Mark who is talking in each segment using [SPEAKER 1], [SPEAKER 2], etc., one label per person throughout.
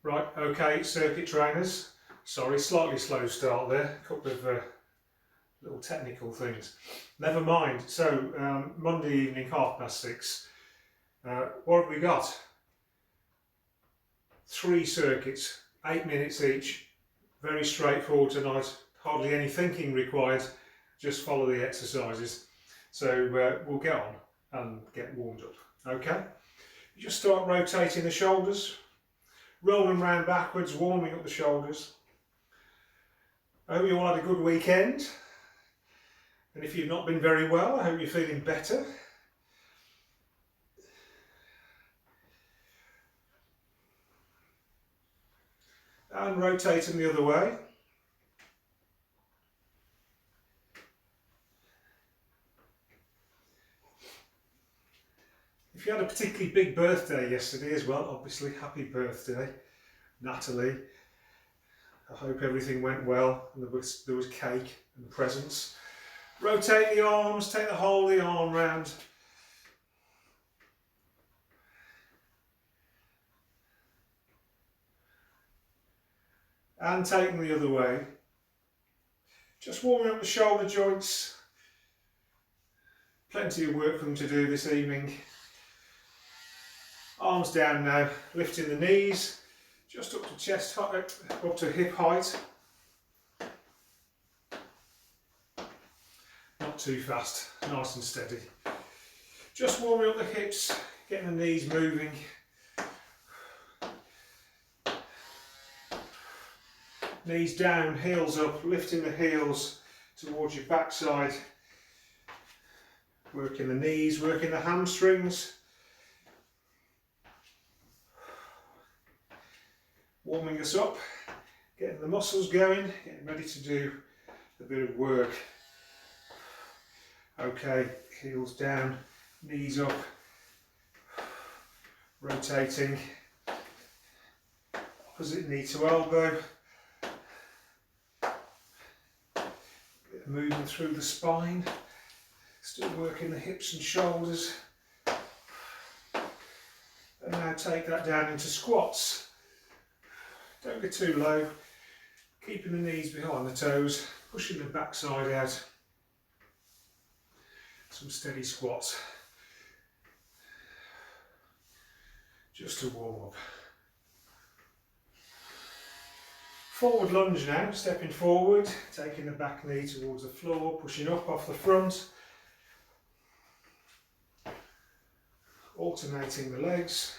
[SPEAKER 1] Right, okay, circuit trainers. Sorry, slightly slow start there. A couple of little technical things. Never mind. So, Monday evening, 6:30. What have we got? 3 circuits, 8 minutes each. Very straightforward tonight. Hardly any thinking required. Just follow the exercises. So we'll get on and get warmed up. Okay? You just start rotating the shoulders, rolling round backwards, warming up the shoulders. I hope you all had a good weekend. And if you've not been very well, I hope you're feeling better. And rotate them the other way. If you had a particularly big birthday yesterday as well, obviously happy birthday, Natalie. I hope everything went well and there was cake and presents. Rotate the arms, take the whole of the arm round. And take them the other way. Just warming up the shoulder joints. Plenty of work for them to do this evening. Arms down now, lifting the knees, just up to chest height, up to hip height. Not too fast, nice and steady. Just warming up the hips, getting the knees moving. Knees down, heels up, lifting the heels towards your backside. Working the knees, working the hamstrings. Warming us up, getting the muscles going, getting ready to do a bit of work. Okay, heels down, knees up, rotating, opposite knee to elbow. Moving through the spine, still working the hips and shoulders. And now take that down into squats. Don't get too low, keeping the knees behind the toes, pushing the backside out. Some steady squats, just to warm up. Forward lunge now, stepping forward, taking the back knee towards the floor, pushing up off the front. Alternating the legs.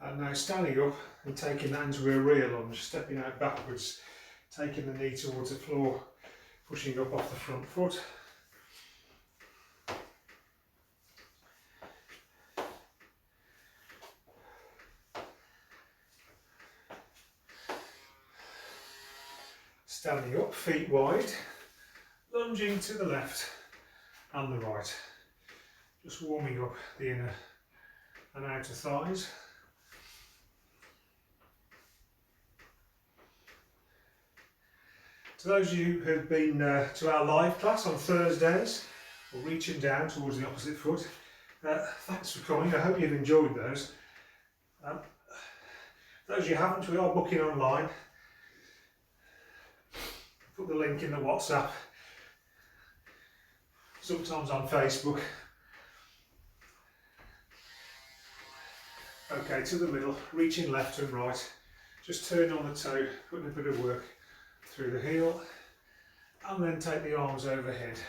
[SPEAKER 1] And now standing up and taking that into a rear lunge, stepping out backwards, taking the knee towards the floor, pushing up off the front foot. Standing up, feet wide, lunging to the left and the right. Just warming up the inner and outer thighs. To those of you who have been to our live class on Thursdays, or reaching down towards the opposite foot, thanks for coming. I hope you've enjoyed those. Those you haven't, we are booking online. Put the link in the WhatsApp, sometimes on Facebook. Okay, to the middle, reaching left and right. Just turn on the toe, putting a bit of work through the heel, and then take the arms overhead.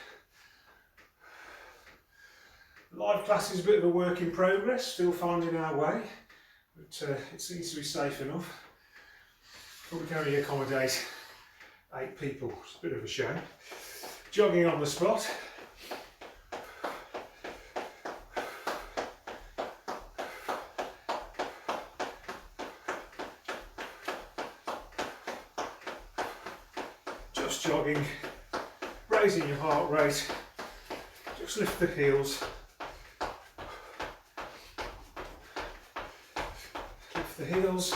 [SPEAKER 1] Live class is a bit of a work in progress, still finding our way, but it seems to be safe enough. But we can only accommodate 8 people, it's a bit of a shame. Jogging on the spot. Just jogging, raising your heart rate, just lift the heels. Lift the heels.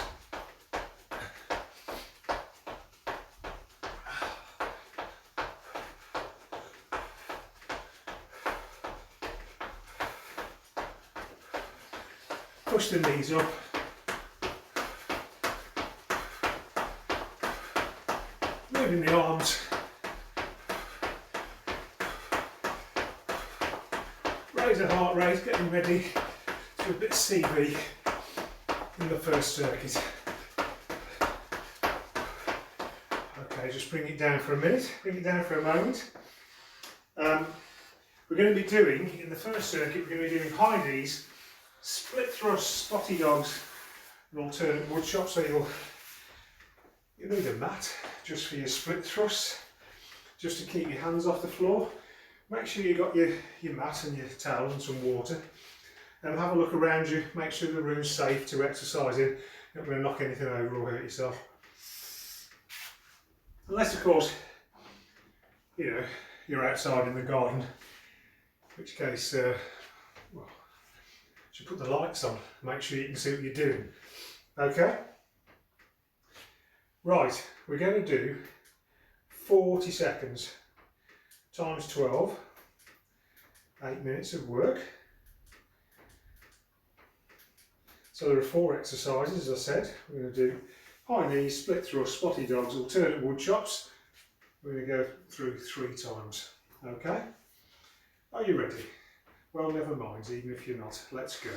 [SPEAKER 1] push the knees up. Moving the arms. Raise the heart rate, getting ready to a bit of CV in the first circuit. Okay, just bring it down for a minute, bring it down for a moment. We're going to be doing, in the first circuit, we're going to be doing high knees, split thrusts, spotty dogs, and alternate wood chops. So you'll need a mat just for your split thrusts, just to keep your hands off the floor. Make sure you've got your mat and your towel and some water. And have a look around you, make sure the room's safe to exercise in. You're not going to knock anything over or hurt yourself. Unless, of course, you know, you're outside in the garden, in which case, well, you should put the lights on, make sure you can see what you're doing. Okay? Right, we're going to do 40 seconds times 12, 8 minutes of work. So there are 4 exercises, as I said. We're going to do high knees, split thrust, spotty dogs, alternate wood chops. We're going to go through 3 times. Okay? Are you ready? Well, never mind, even if you're not. Let's go.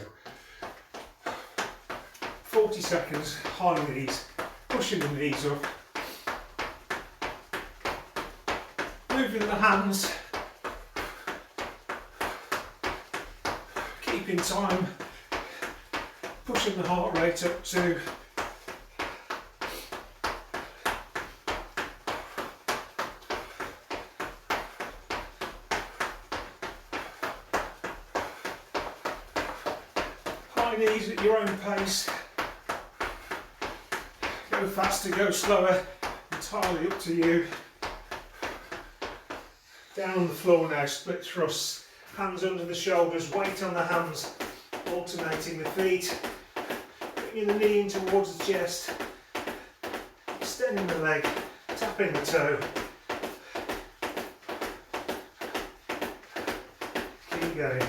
[SPEAKER 1] 40 seconds, high knees, pushing the knees up. Moving the hands. Keeping time. Pushing the heart rate up to high knees at your own pace. Go faster, go slower, entirely up to you. Down on the floor now, split thrusts, hands under the shoulders, weight on the hands, alternating the feet. Bringing the knee in towards the chest, extending the leg, tapping the toe. Keep going.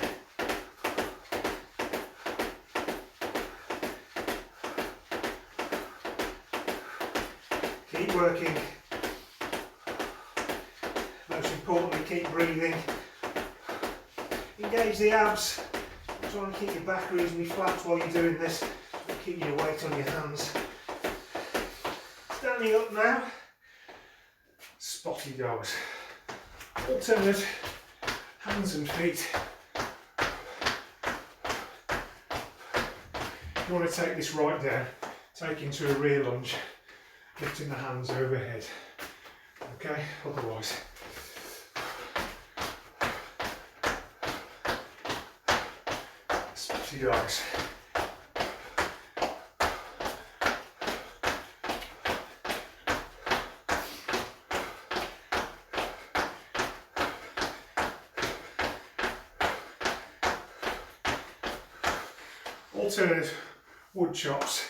[SPEAKER 1] Keep working. Most importantly, keep breathing. Engage the abs. Try and keep your back reasonably flat while you're doing this. Keep your weight on your hands. Standing up now. Spotty dogs. Alternate hands and feet. If you want to take this right down, take into a rear lunge, lifting the hands overhead. Okay, otherwise. Spotty dogs. Alternate wood chops.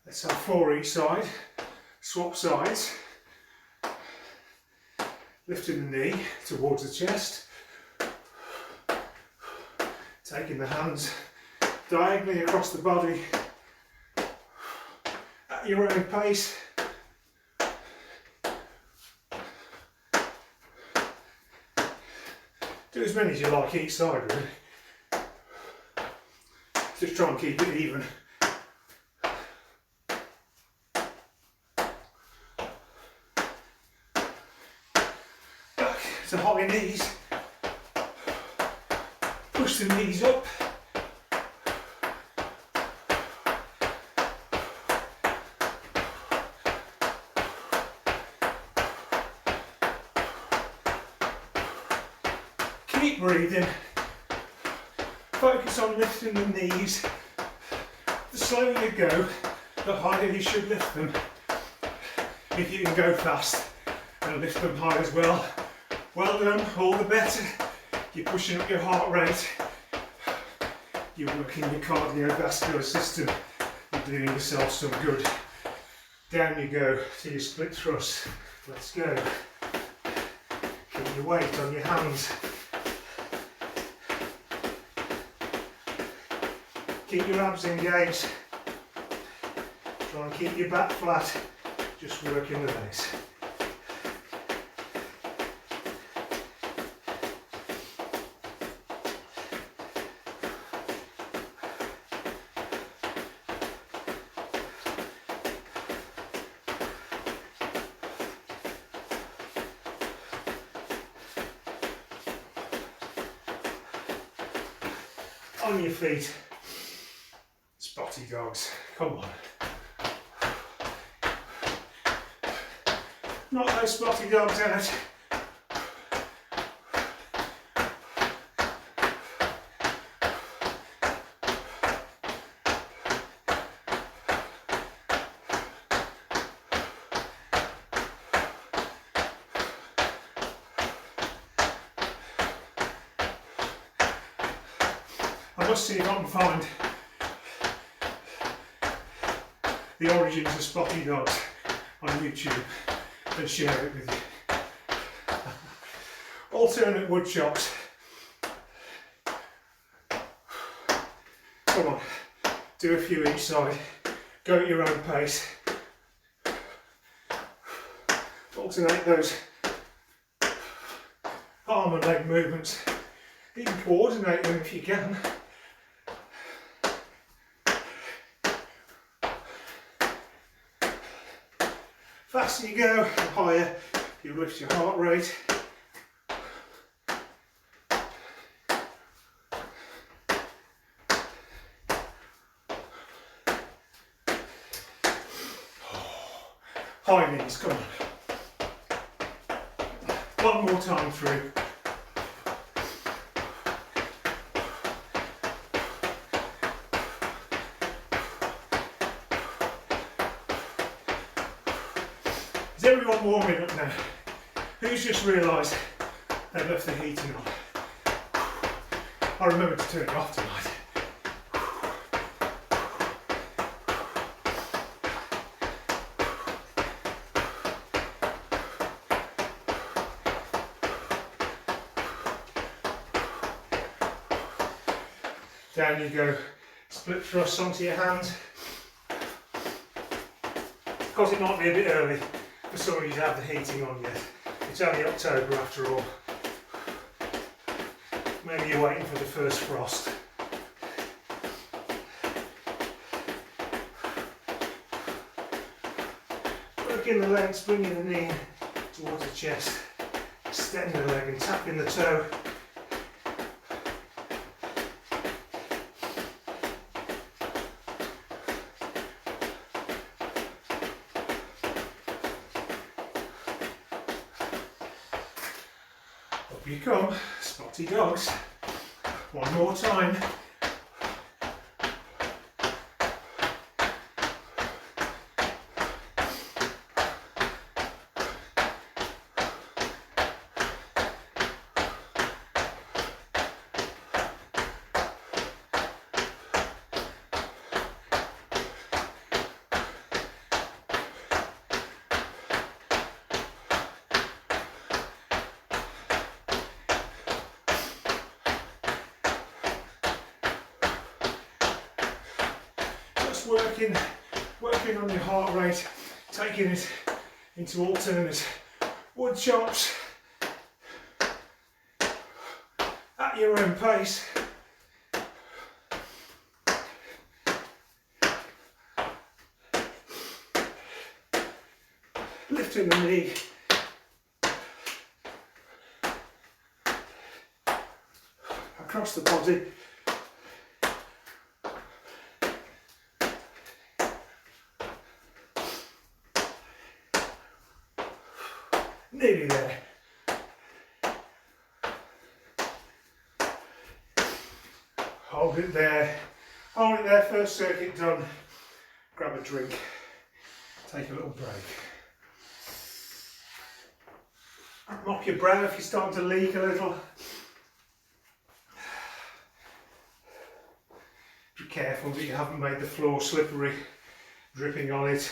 [SPEAKER 1] Let's have 4 each side. Swap sides. Lifting the knee towards the chest. Taking the hands diagonally across the body at your own pace. Do as many as you like each side, really. Just try and keep it even. Back to high knees. Push the knees up. Keep breathing. Focus on lifting the knees. The slower you go, the higher you should lift them. If you can go fast and lift them high as well, well done, all the better. You're pushing up your heart rate. You're working your cardiovascular system. You're doing yourself some good. Down you go to your split thrust. Let's go. Keep your weight on your hands. Keep your abs engaged. Try and keep your back flat. Just working the base. On your feet, spotty dogs, come on. Knock those spotty dogs out. I must see if I can find the origins of spotty dogs on YouTube and share it with you. Alternate wood chops. Come on, do a few each side, go at your own pace. Alternate those arm and leg movements, even coordinate them if you can. Faster you go, the higher you lift your heart rate. High knees, come on. One more time through. Is everyone warming up now? Who's just realised they've left the heating on? I remembered to turn it off tonight. Down you go, split thrusts onto your hands. Because it might be a bit early for some of you to have the heating on yet. It's only October after all. Maybe you're waiting for the first frost. Working the legs, bringing the knee towards the chest. Extend the leg and tapping the toe. Up you come, spotty dogs. One more time. Working on your heart rate, taking it into alternate wood chops at your own pace. Lifting the knee. Across the body. Nearly there. Hold it there. Hold it there, first circuit done. Grab a drink. Take a little break. Mop your brow if you're starting to leak a little. Be careful that you haven't made the floor slippery, dripping on it.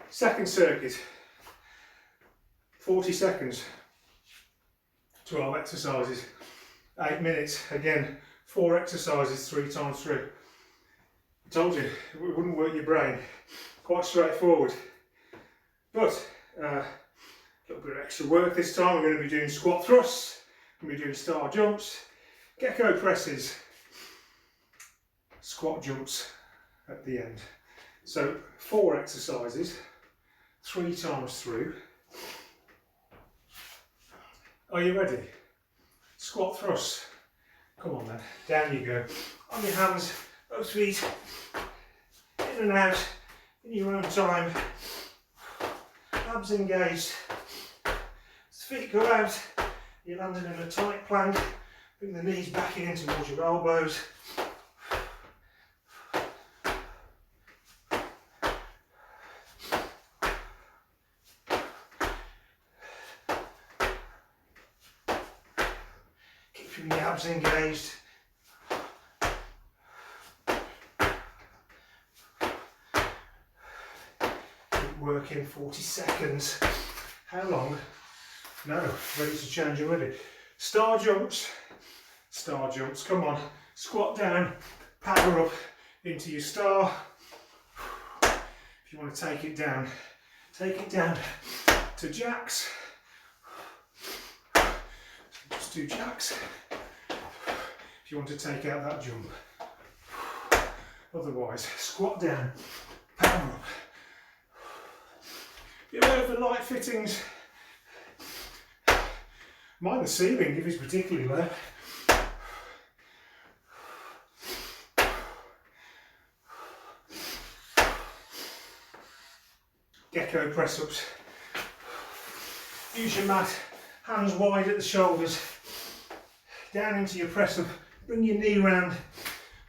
[SPEAKER 1] Second circuit, 40 seconds, 12 exercises. 8 minutes. Again, 4 exercises 3 times through. I told you, it wouldn't work your brain. Quite straightforward. But a little bit of extra work this time. We're going to be doing squat thrusts, we're going to be doing star jumps, gecko presses, squat jumps at the end. So 4 exercises, 3 times through. Are you ready? Squat thrusts. Come on then, down you go. On your hands, both feet, in and out, in your own time. Abs engaged. As feet go out, you're landing in a tight plank. Bring the knees back in towards your elbows. Keeping the abs engaged. Keep working 40 seconds. How long? No, ready to change already. Star jumps, come on. Squat down, power up into your star. If you want to take it down to jacks. Just do jacks. If you want to take out that jump. Otherwise, squat down, power up. You know the light fittings. Mind the ceiling if it's particularly low. Gecko press ups. Use your mat, hands wide at the shoulders, down into your press up. Bring your knee round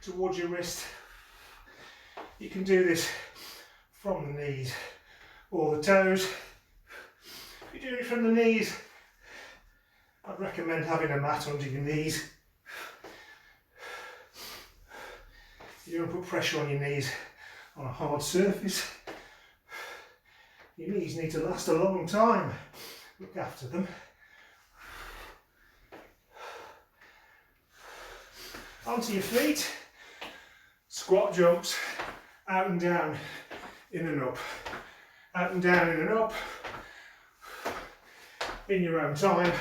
[SPEAKER 1] towards your wrist. You can do this from the knees or the toes. If you're doing it from the knees, I'd recommend having a mat under your knees. You don't put pressure on your knees on a hard surface. Your knees need to last a long time. Look after them. Onto your feet. Squat jumps. Out and down, in and up. Out and down, in and up. In your own time.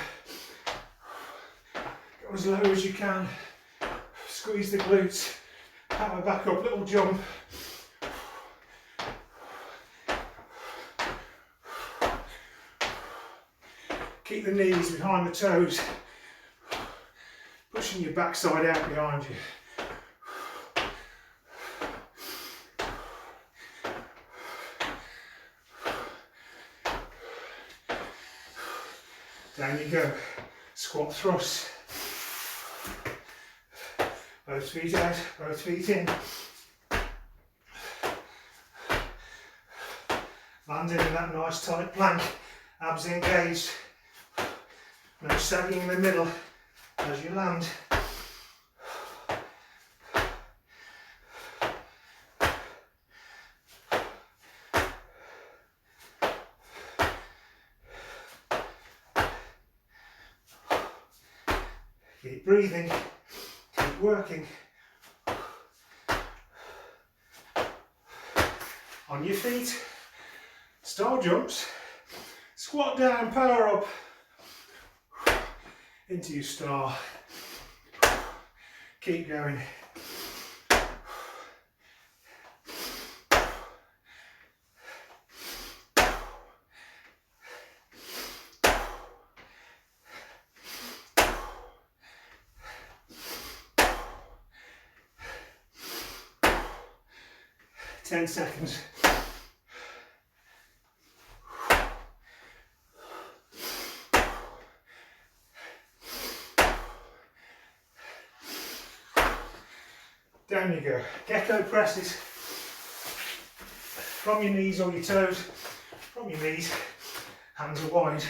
[SPEAKER 1] Go as low as you can. Squeeze the glutes. Power back up, little jump. Keep the knees behind the toes. Pushing your backside out behind you. Down you go. Squat thrust. Both feet out, both feet in. Landing in that nice tight plank. Abs engaged. No sagging in the middle as you land. Keep breathing, keep working. On your feet, star jumps, squat down, power up, into your star. Keep going. Ten seconds. Down you go. Gecko presses from your knees or your toes. From your knees, hands are wide.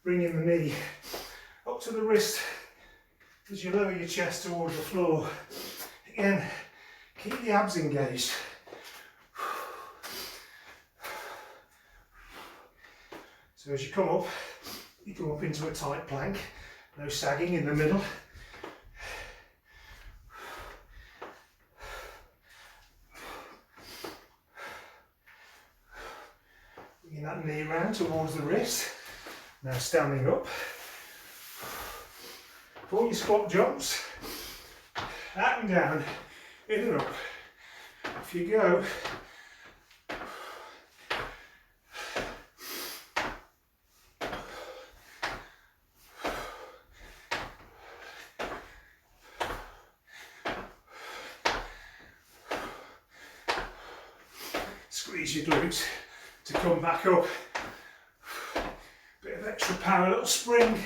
[SPEAKER 1] Bringing the knee up to the wrist as you lower your chest towards the floor. Again, keep the abs engaged. So as you come up into a tight plank. No sagging in the middle. Bringing that knee round towards the wrist. Now standing up. For your squat jumps. Up and down, in and up. Off you go. Squeeze your glutes to come back up. Bit of extra power, little spring.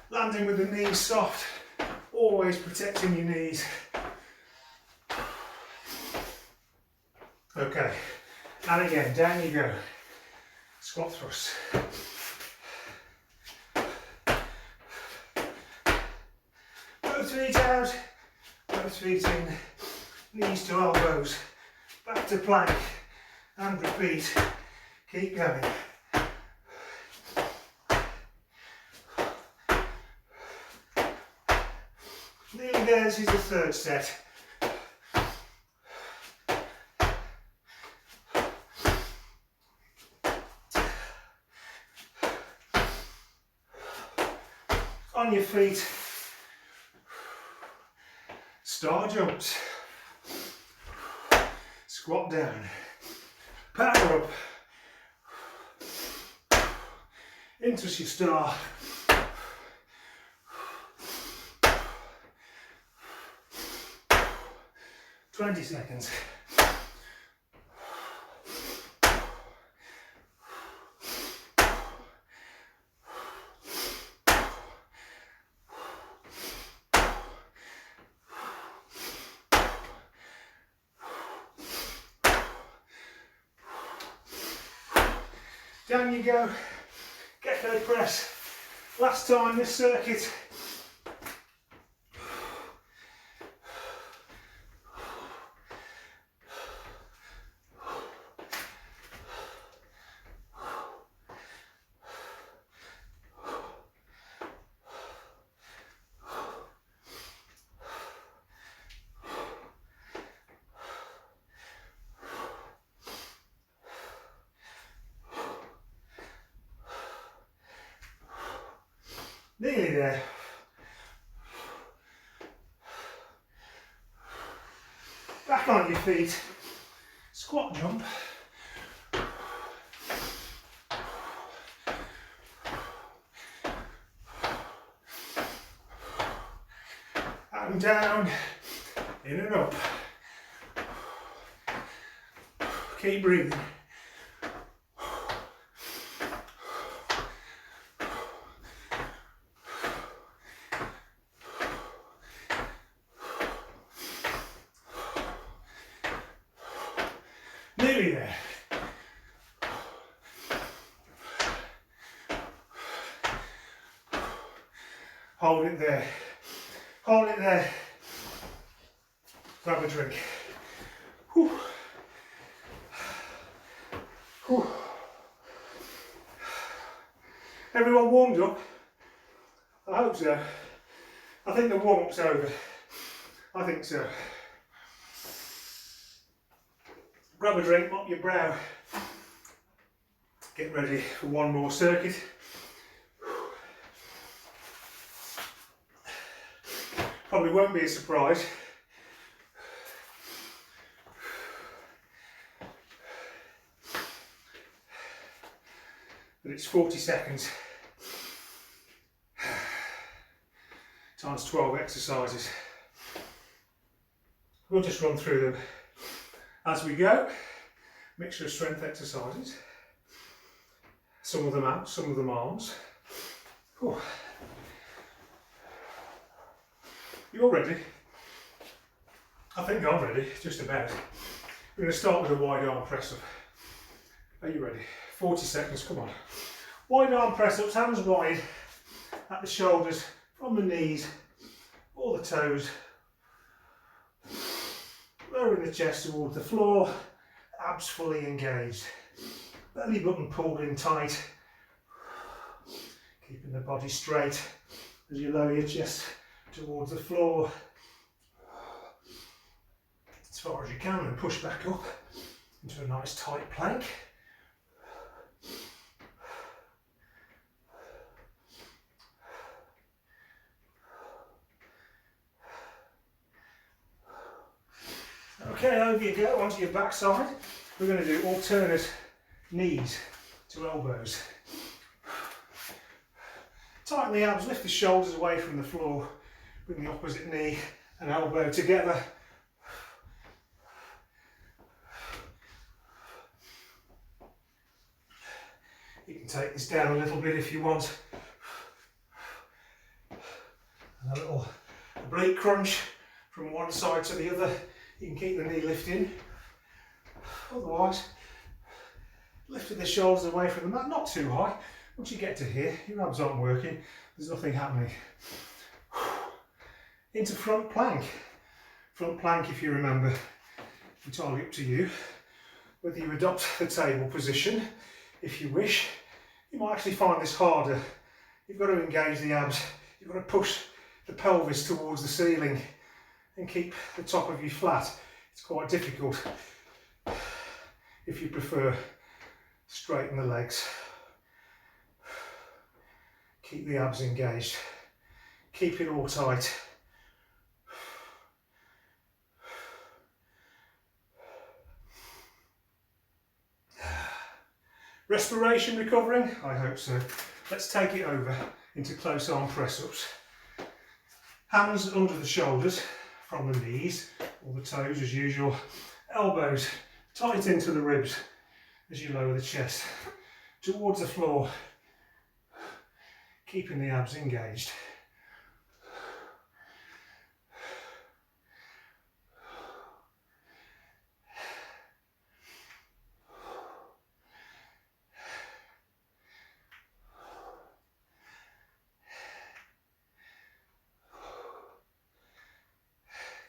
[SPEAKER 1] Landing with the knees soft, always protecting your knees. Okay, and again, down you go. Squat thrust. Both feet out, both feet in, knees to elbows, back to plank, and repeat. Keep going. Nearly there, this is the third set. On your feet, star jumps, squat down, power up, into your star, 20 seconds. Down you go, gecko press, last time this circuit. Nearly there. Back on your feet. Squat jump. And down, in and up. Keep breathing. Nearly there. Hold it there. Hold it there. Grab a drink. Whew. Whew. Everyone warmed up? I hope so. I think the warm-up's over. I think so. Grab a drink, mop your brow. Get ready for one more circuit. Probably won't be a surprise. But it's 40 seconds. Times 12 exercises. We'll just run through them as we go. Mixture of strength exercises. Some of them abs, some of them arms. Whew. You all ready? I think I'm ready, just about. We're going to start with a wide arm press up. Are you ready? 40 seconds, come on. Wide arm press ups, hands wide at the shoulders, from the knees, or the toes. Lowering the chest towards the floor, abs fully engaged. Belly button pulled in tight. Keeping the body straight as you lower your chest towards the floor as far as you can, and push back up into a nice tight plank. Okay, over you go, onto your backside. We're going to do alternate knees to elbows. Tighten the abs, lift the shoulders away from the floor, bring the opposite knee and elbow together. You can take this down a little bit if you want. And a little oblique crunch from one side to the other. You can keep the knee lifting. Otherwise, lifting the shoulders away from the mat, not too high. Once you get to here, your abs aren't working, there's nothing happening. Into front plank. Front plank, if you remember, entirely up to you. Whether you adopt the table position, if you wish, you might actually find this harder. You've got to engage the abs, you've got to push the pelvis towards the ceiling and keep the top of you flat. It's quite difficult. If you prefer, straighten the legs. Keep the abs engaged. Keep it all tight. Respiration recovering? I hope so. Let's take it over into close arm press-ups. Hands under the shoulders from the knees, or the toes as usual. Elbows tight into the ribs as you lower the chest towards the floor, keeping the abs engaged.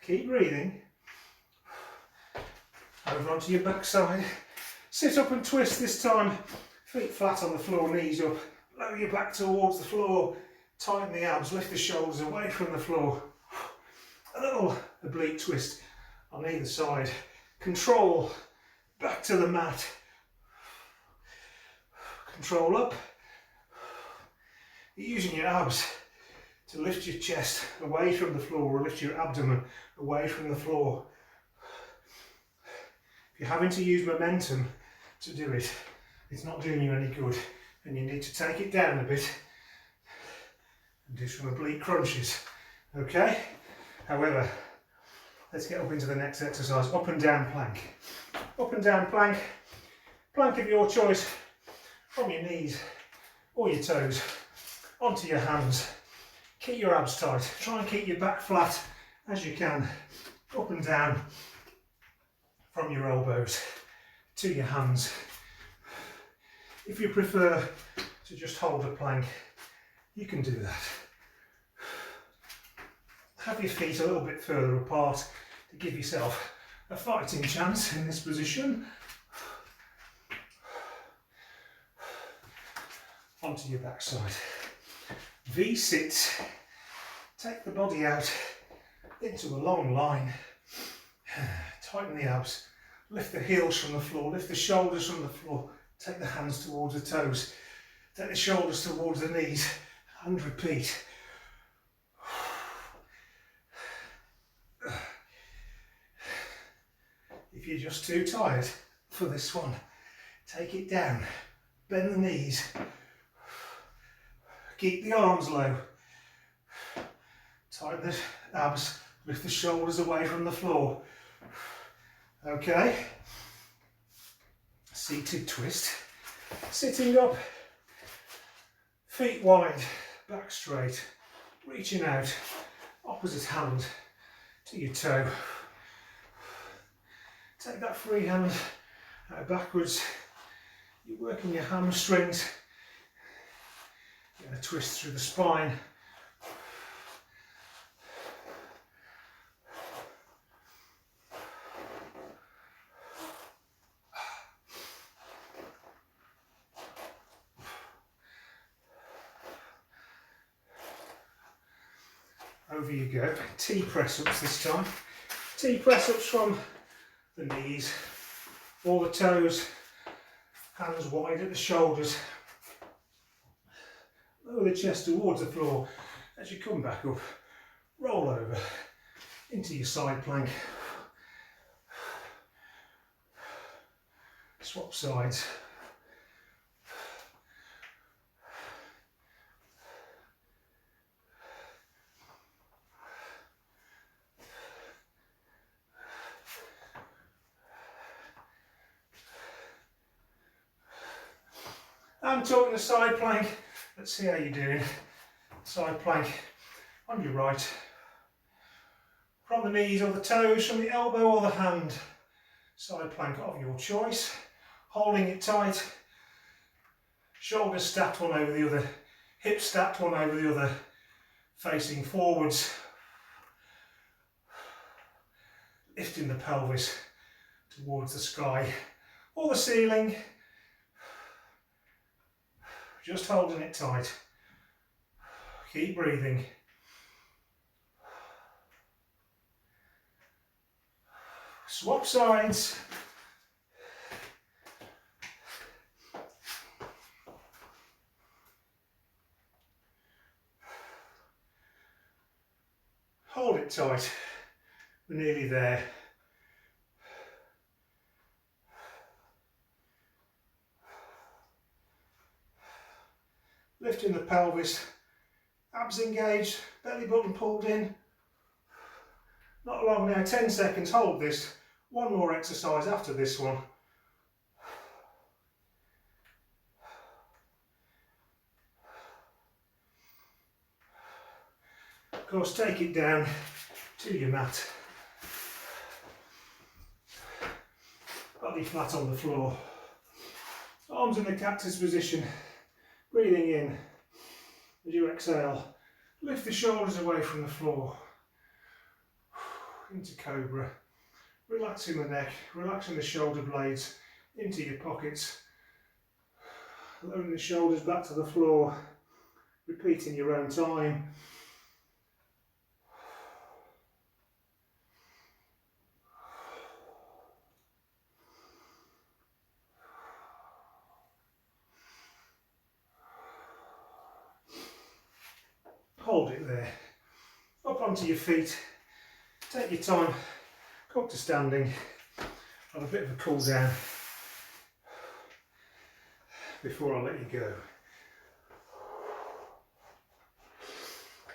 [SPEAKER 1] Keep breathing. Over onto your backside. Sit up and twist this time. Feet flat on the floor, knees up. Lower your back towards the floor. Tighten the abs, lift the shoulders away from the floor. A little oblique twist on either side. Control. Back to the mat. Control up. You're using your abs to lift your chest away from the floor, or lift your abdomen away from the floor. If you're having to use momentum to do it, it's not doing you any good, and you need to take it down a bit and do some oblique crunches. Okay? However, let's get up into the next exercise, up and down plank. Up and down plank, plank of your choice, from your knees or your toes, onto your hands. Keep your abs tight, try and keep your back flat as you can. Up and down from your elbows to your hands. If you prefer to just hold a plank, you can do that. Have your feet a little bit further apart to give yourself a fighting chance in this position. Onto your backside. V-sit. Take the body out into a long line. Tighten the abs. Lift the heels from the floor. Lift the shoulders from the floor. Take the hands towards the toes. Take the shoulders towards the knees. And repeat. If you're just too tired for this one, take it down. Bend the knees. Keep the arms low. Tighten the abs. Lift the shoulders away from the floor. Okay. Seated twist. Sitting up. Feet wide. Back straight. Reaching out. Opposite hand to your toe. Take that free hand backwards. You're working your hamstrings. Get a twist through the spine. over you go. T press ups this time. T press ups from the knees, all the toes, hands wide at the shoulders. Lower the chest towards the floor. As you come back up, roll over into your side plank. Swap sides. I'm talking the side plank. Let's see how you're doing. Side plank on your right. From the knees or the toes, from the elbow or the hand. Side plank of your choice. Holding it tight. Shoulders stacked one over the other. Hips stacked one over the other. Facing forwards. Lifting the pelvis towards the sky or the ceiling. Just holding it tight. Keep breathing. Swap sides. Hold it tight. We're nearly there. Lifting the pelvis, abs engaged, belly button pulled in. Not long now, 10 seconds, hold this. One more exercise after this one. Of course, take it down to your mat. Body flat on the floor. Arms in the cactus position. Breathing in. As you exhale, lift the shoulders away from the floor. Into cobra. Relaxing the neck, relaxing the shoulder blades into your pockets. Lowering the shoulders back to the floor. Repeating your own time. Hold it there. Up onto your feet. Take your time. Come to standing. Have a bit of a cool down before I let you go.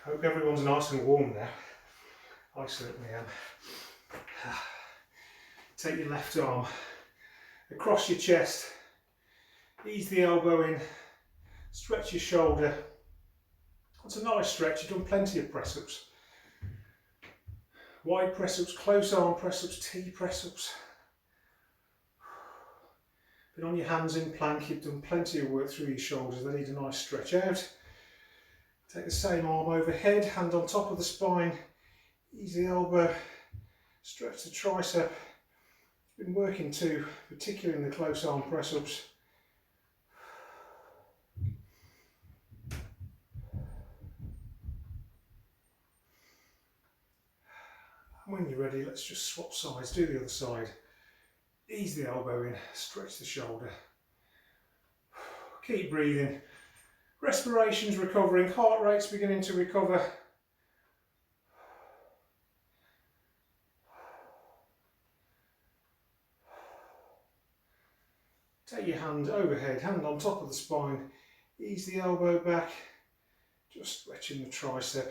[SPEAKER 1] Hope everyone's nice and warm now. I certainly am. Take your left arm across your chest. Ease the elbow in. Stretch your shoulder. It's a nice stretch. You've done plenty of press-ups. Wide press-ups, close arm press-ups, T press-ups. Been on your hands in plank, you've done plenty of work through your shoulders. They need a nice stretch out. Take the same arm overhead, hand on top of the spine. Ease the elbow, stretch the tricep. Been working too, particularly in the close arm press-ups. When you're ready, let's just swap sides, do the other side. Ease the elbow in, stretch the shoulder. Keep breathing. Respiration's recovering, heart rate's beginning to recover. Take your hand overhead, hand on top of the spine. Ease the elbow back, just stretching the tricep.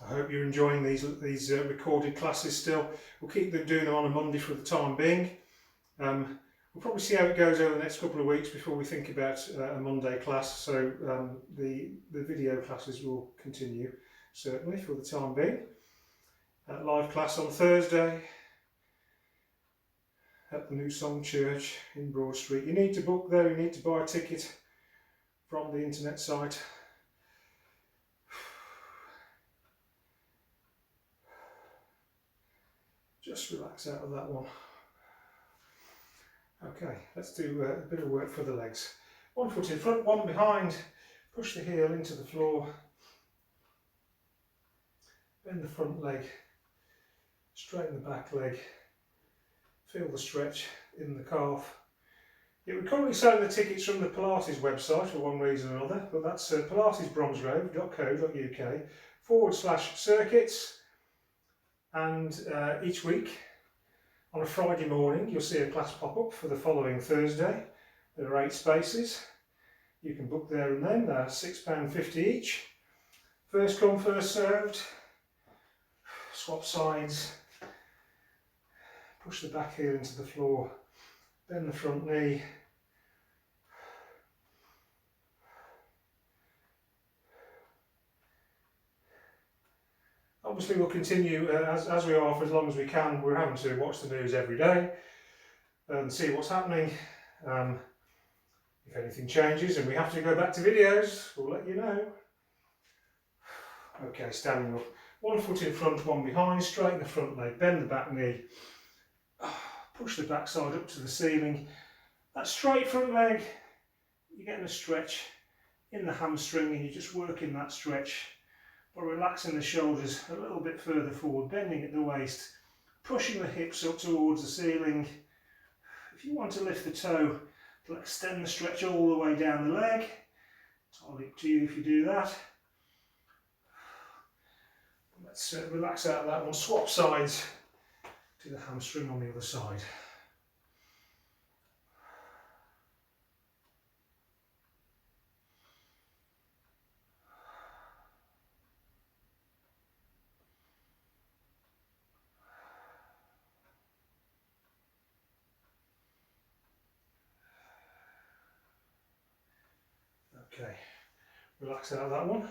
[SPEAKER 1] I hope you're enjoying these recorded classes still. We'll keep doing them on a Monday for the time being. We'll probably see how it goes over the next couple of weeks before we think about a Monday class. So the video classes will continue, certainly, for the time being. Live class on Thursday at the New Song Church in Broad Street. You need to book there, you need to buy a ticket from the internet site. Just relax out of that one. Okay, let's do a bit of work for the legs. One foot in front, one behind. Push the heel into the floor. bend the front leg, straighten the back leg, feel the stretch in the calf. Yeah, we're currently selling the tickets from the Pilates website for one reason or another, but that's pilatesbromsgrove.co.uk/circuits, and each week on a Friday morning you'll see a class pop up for the following Thursday. There are 8 spaces. You can book there and then. They're £6.50 each. First come, first served. Swap sides. Push the back heel into the floor. Bend the front knee. Obviously we'll continue as we are for as long as we can. We're having to watch the news every day and see what's happening. If anything changes and we have to go back to videos, we'll let you know. Okay, standing up. One foot in front, one behind, straighten the front leg, bend the back knee, push the back side up to the ceiling. That straight front leg, you're getting a stretch in the hamstring and you're just working that stretch, but relaxing the shoulders a little bit further forward, bending at the waist, pushing the hips up towards the ceiling. If you want to lift the toe, to extend the stretch all the way down the leg. It's all up to you if you do that. Let's relax out of that one. Swap sides to the hamstring on the other side. Okay, relax out of that one.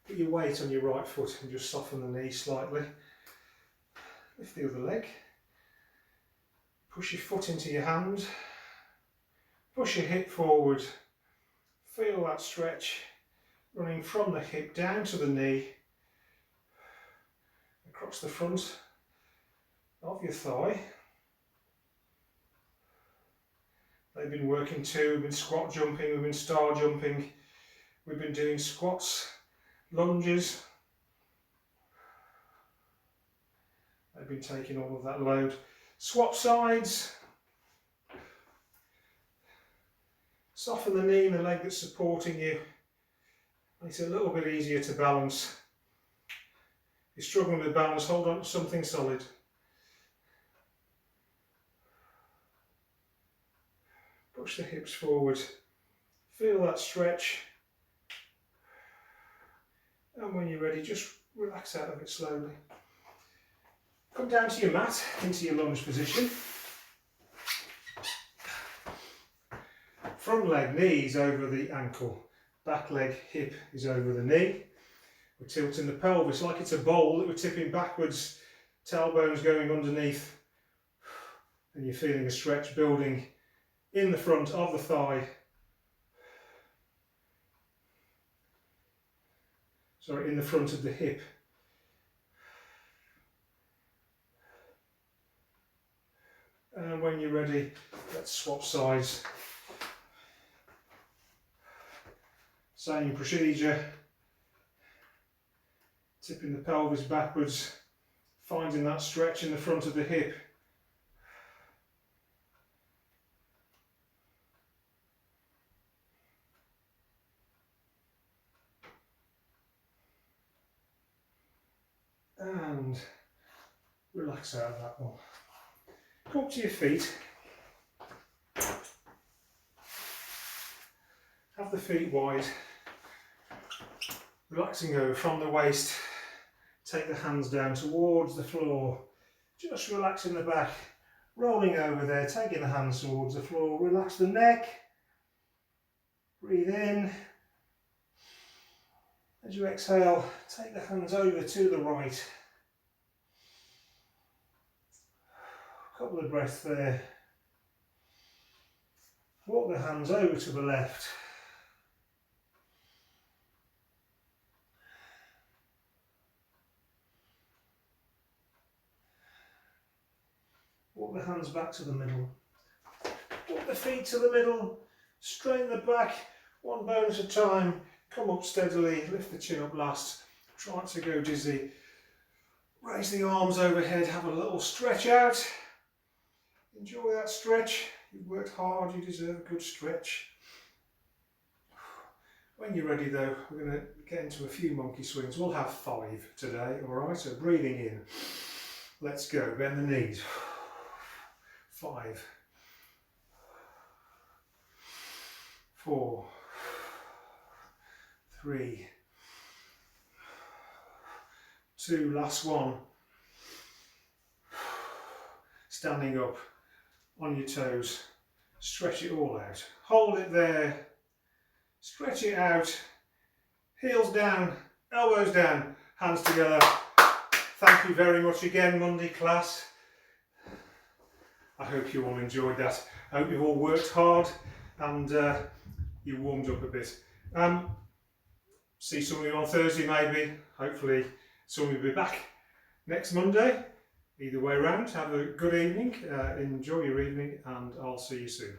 [SPEAKER 1] Put your weight on your right foot and just soften the knee slightly. Lift the other leg. Push your foot into your hand. Push your hip forward. Feel that stretch running from the hip down to the knee, across the front of your thigh. They've been working too. We've been squat jumping, we've been star jumping, we've been doing squats, lunges. They've been taking all of that load. Swap sides. Soften the knee and the leg that's supporting you. It's a little bit easier to balance. If you're struggling with balance, hold on to something solid. Push the hips forward. Feel that stretch. And when you're ready, just relax out of it slowly. Come down to your mat, into your lunge position. Front leg, knees over the ankle. Back leg, hip is over the knee. We're tilting the pelvis like it's a bowl that we're tipping backwards, tailbones going underneath. And you're feeling a stretch building in the front of the thigh. Sorry, in the front of the hip. And when you're ready, let's swap sides. Same procedure. Tipping the pelvis backwards, finding that stretch in the front of the hip. And relax out of that one. Come up to your feet. Have the feet wide. Relaxing over from the waist. Take the hands down towards the floor. Just relaxing the back. Rolling over there, taking the hands towards the floor. Relax the neck. Breathe in. As you exhale, take the hands over to the right. A couple of breaths there. Walk the hands over to the left. Walk the hands back to the middle. Walk the feet to the middle. Straighten the back, one bone at a time. Come up steadily, lift the chin up last. Try not to go dizzy. Raise the arms overhead, have a little stretch out. Enjoy that stretch. You've worked hard, you deserve a good stretch. When you're ready though, we're going to get into a few monkey swings. We'll have 5 today, alright? So breathing in. Let's go, bend the knees. 5, 4, 3, 2, last one. Standing up on your toes, stretch it all out. Hold it there, stretch it out, heels down, elbows down, hands together. Thank you very much again, Monday class. I hope you all enjoyed that. I hope you've all worked hard and you warmed up a bit. See some of you on Thursday maybe. Hopefully some will be back next Monday. Either way around, have a good evening, enjoy your evening, and I'll see you soon.